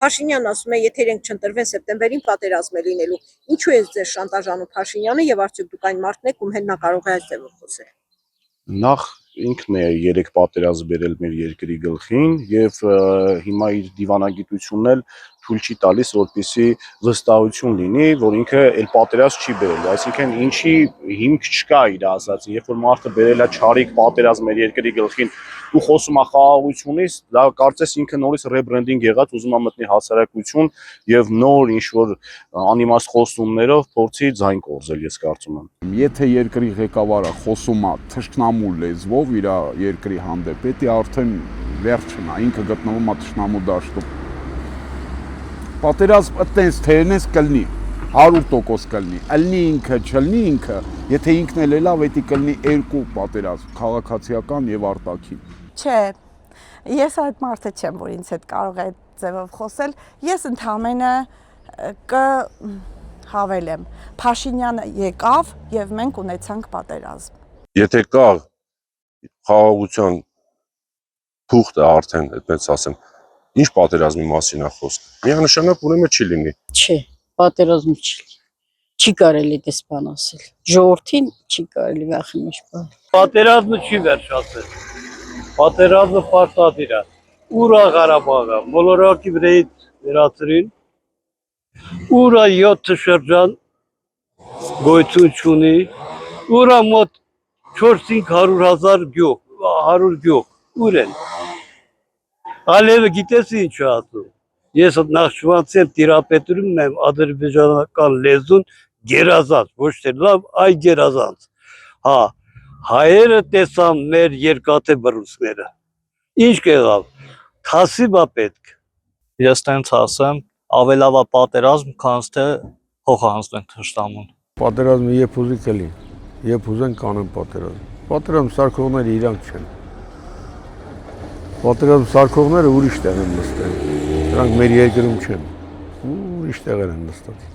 Փաշինյանն ասում է, եթե իրենք չընտրվեն սեպտեմբերին պատերազմ է լինելու։ Ինչու է ձեզ շանտաժանում Փաշինյանը եւ արդյոք դուք այն մարդն եք, ում հետ նա կարող է այս ձևով խոսել։ Նախ ինքն է 3 պատերազմ բերել մեր երկրի գլխին եւ հիմա իր դիվանագիտությունն էլ թույլ չի տալիս, որպեսզի վստահություն լինի, որ ինքը այլ պատերազմ չի բերել, այսինքն ինչի հիմք չկա իր ասածին, երբ որ մարդը բերել է չարիք պատերազմ մեր երկրի գլխին ու խոսում է խաղաղությունից, դա կարծես ինքը նորից ռեբրենդինգ եղած ուզում է մտնի հասարակություն եւ նոր ինչ որ անիմաստ խոսումներով փորձի ձայն կորզել, ես կարծում եմ։ Եթե երկրի ղեկավարը խոսում է թշնամու լեզվով իր երկրի հանդեպ, դա արդեն վերջն է, ինքը գտնվում է թշնամու դաշտում։ Պատերազմ այտենց թե այնպես կլինի, 100% կլինի, ըլնի ինքը, չլինի ինքը, եթե ինքն էլ լավ, դա կլինի երկու պատերազմ, քաղաքացիական եւ արտաքին։ Չէ, ես այդ մարդը չեմ, որ ինձ հետ կարող է այդ ձևով խոսել, ես ընդհանրապես կհավելեմ, Փաշինյանը եկավ եւ մենք ունեցանք պատերազմ։ Եթե կա խաղաղության փուխտը արդեն, այդպես ասեմ, ինչ պատերազմի մասին է խոսքը։ Միանշանակ ուրեմն չի լինի։ Չէ, պատերազմ չի կարելի դες բան ասել։ Ժողովրդին չի կարելի վախենալ բան։ Պատերազմը չի վերջացել։ Պատերազմը պարտադիր է։ Ուրա Ղարաբաղը, մոլորակի վրայից վերացրին։ Ուրա 7 շրջան գոյություն ունի։ Ուրա մոտ 400,000 գյուղ, 100 գյուղ, ուր են։ Ալևը գիտես ինչ է ասում։ Ես Նախճիվանցի եմ տիրապետում եմ ադրբեջանական լեզուն գերազանց, ոչ թե լավ, այ գերազանց։ Հա, հայերը տեսան մեր երկաթե բռունցքները։ Ինչ կեղավ։ Թասիբա պետք։ Ես տենց ասեմ, ավելավա պատերազմ, քան թե փոխանցվեն թշնամուն։ Պատերազմը երբ ուզի կլի, երբ ուզեն կանեն պատերազմ։ Պատերազմ սարքողները իրանք չեն։ Պատերազմ սարքողները ուրիշ տեղ են նստել։ Նրանք մեր երկրում չեն։ Ուրիշ տեղեր են նստած։